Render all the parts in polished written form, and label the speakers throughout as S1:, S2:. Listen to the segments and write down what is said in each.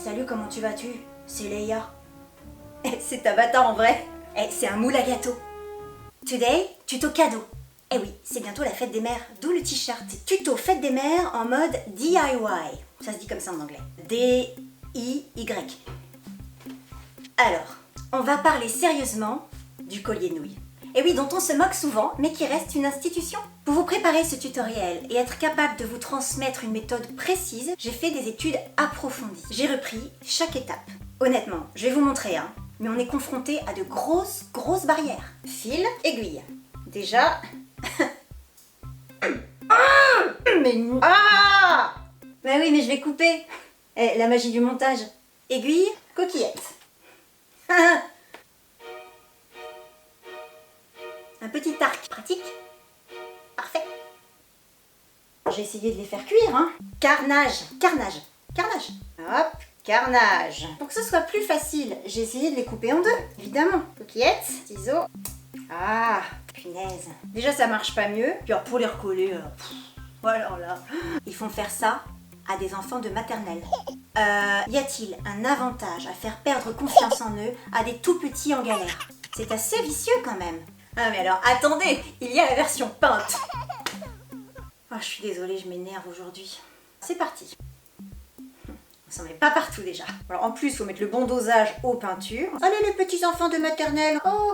S1: Salut, comment tu vas-tu? C'est Leia. C'est Tabata en vrai. C'est un moule à gâteau. Today, tuto cadeau. Eh oui, c'est bientôt la fête des mères, d'où le t-shirt. Tuto fête des mères en mode DIY. Ça se dit comme ça en anglais. D-I-Y. Alors, on va parler sérieusement du collier de nouilles. Et oui, dont on se moque souvent, mais qui reste une institution. Pour vous préparer ce tutoriel et être capable de vous transmettre une méthode précise, j'ai fait des études approfondies. J'ai repris chaque étape. Honnêtement, je vais vous montrer, mais on est confronté à de grosses barrières. Fil, aiguille. Déjà... Bah oui, mais je vais couper. La magie du montage. Aiguille, coquillette. Un petit arc pratique. Parfait. J'ai essayé de les faire cuire, Carnage. Hop, carnage. Pour que ce soit plus facile, j'ai essayé de les couper en deux, évidemment. Coquillette, ciseaux. Ah, punaise. Déjà, ça marche pas mieux. Puis alors, pour les recoller, alors là, ils font faire ça à des enfants de maternelle. Y a-t-il un avantage à faire perdre confiance en eux à des tout petits en galère? C'est assez vicieux quand même. Ah mais alors, attendez, il y a la version peinte. Oh, je suis désolée, je m'énerve aujourd'hui. C'est parti. On s'en met pas partout déjà. Alors en plus, il faut mettre le bon dosage aux peintures. Allez les petits enfants de maternelle. Oh,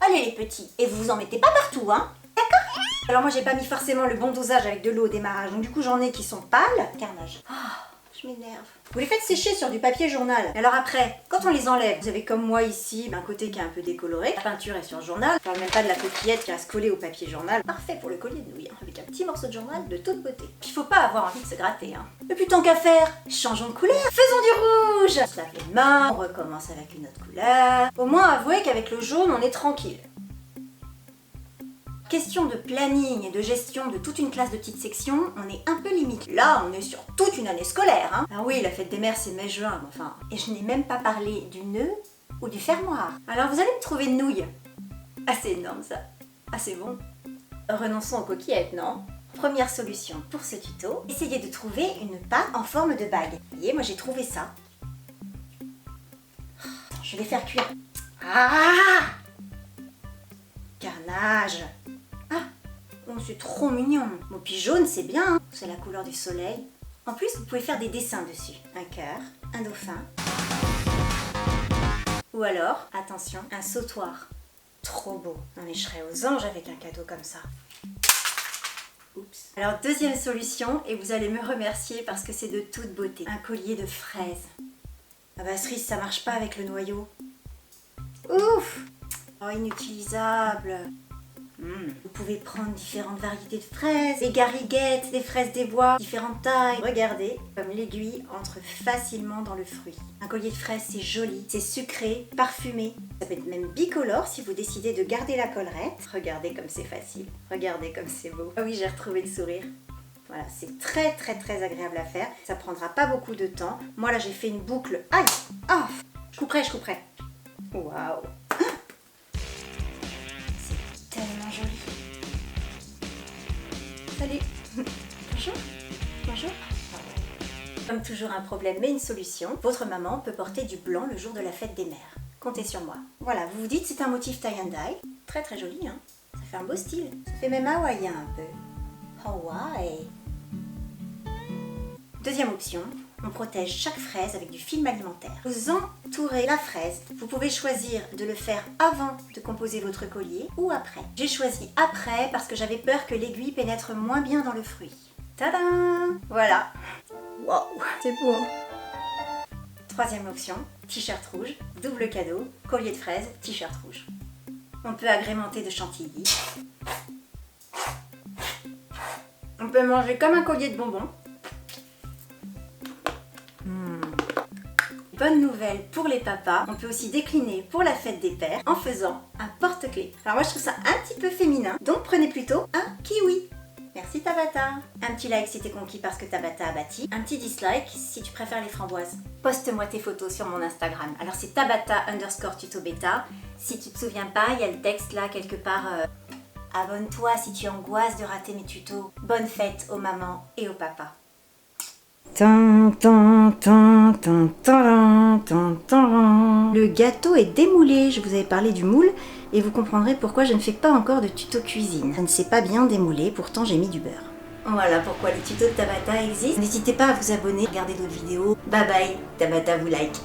S1: allez les petits. Et vous en mettez pas partout, D'accord? Alors moi, j'ai pas mis forcément le bon dosage avec de l'eau au démarrage. Donc du coup, j'en ai qui sont pâles. Carnage. Je m'énerve. Vous les faites sécher sur du papier journal. Alors après, quand on les enlève, vous avez comme moi ici un côté qui est un peu décoloré. La peinture est sur le journal. Je parle même pas de la coquillette qui reste collée au papier journal. Parfait pour le collier de nouilles, avec un petit morceau de journal de toute beauté. Il faut pas avoir envie de se gratter. Et puis tant qu'à faire, changeons de couleur. Faisons du rouge. On se lave les mains, on recommence avec une autre couleur. Au moins avouez qu'avec le jaune, on est tranquille. Question de planning et de gestion de toute une classe de petites sections, on est un peu limite. Là, on est sur toute une année scolaire, Ah oui, la fête des mères, c'est mai-juin, enfin... Et je n'ai même pas parlé du nœud ou du fermoir. Alors, vous allez me trouver une nouille. Ah, c'est énorme, ça. Ah, c'est bon. Renonçons aux coquillettes, non? Première solution pour ce tuto, essayez de trouver une pâte en forme de bague. Vous voyez, moi, j'ai trouvé ça. Je vais faire cuire. Carnage. Oh, c'est trop mignon. Bon, puis jaune, c'est bien, c'est la couleur du soleil. En plus, vous pouvez faire des dessins dessus. Un cœur, un dauphin. Ou alors, attention, un sautoir. Trop beau. Non mais je serais aux anges avec un cadeau comme ça. Oups. Alors, deuxième solution, et vous allez me remercier parce que c'est de toute beauté. Un collier de fraises. Ah bah cerise, ça marche pas avec le noyau. Ouf! Oh, inutilisable. Vous pouvez prendre différentes variétés de fraises, des gariguettes, des fraises des bois, différentes tailles. Regardez comme l'aiguille entre facilement dans le fruit. Un collier de fraises, c'est joli, c'est sucré, parfumé. Ça peut être même bicolore si vous décidez de garder la collerette. Regardez comme c'est facile, regardez comme c'est beau. Ah oui, j'ai retrouvé le sourire. Voilà, c'est très agréable à faire. Ça prendra pas beaucoup de temps. Moi là, j'ai fait une boucle. Aïe! Ah! Je couperai. Waouh! Tellement joli. Salut. Bonjour. Comme toujours un problème mais une solution, votre maman peut porter du blanc le jour de la fête des mères. Comptez sur moi. Voilà, vous vous dites c'est un motif tie and dye. Très joli, Ça fait un beau style. Ça fait même hawaïen un peu. Hawaii. Deuxième option, on protège chaque fraise avec du film alimentaire. Vous entourez la fraise. Vous pouvez choisir de le faire avant de composer votre collier ou après. J'ai choisi après parce que j'avais peur que l'aiguille pénètre moins bien dans le fruit. Tadam! Voilà. Waouh, c'est beau. Troisième option, t-shirt rouge, double cadeau, collier de fraises, t-shirt rouge. On peut agrémenter de chantilly. On peut manger comme un collier de bonbons. Bonne nouvelle pour les papas, on peut aussi décliner pour la fête des pères en faisant un porte-clés. Alors moi je trouve ça un petit peu féminin, donc prenez plutôt un kiwi. Merci Tabata. Un petit like si t'es conquis parce que Tabata a bâti. Un petit dislike si tu préfères les framboises. Poste-moi tes photos sur mon Instagram. Alors c'est Tabata_tutobeta. Si tu te souviens pas, il y a le texte là quelque part. Abonne-toi si tu angoisses de rater mes tutos. Bonne fête aux mamans et aux papas. Le gâteau est démoulé, je vous avais parlé du moule et vous comprendrez pourquoi je ne fais pas encore de tuto cuisine. Ça ne s'est pas bien démoulé, pourtant j'ai mis du beurre. Voilà pourquoi les tutos de Tabata existent. N'hésitez pas à vous abonner, regarder d'autres vidéos. Bye bye, Tabata vous like.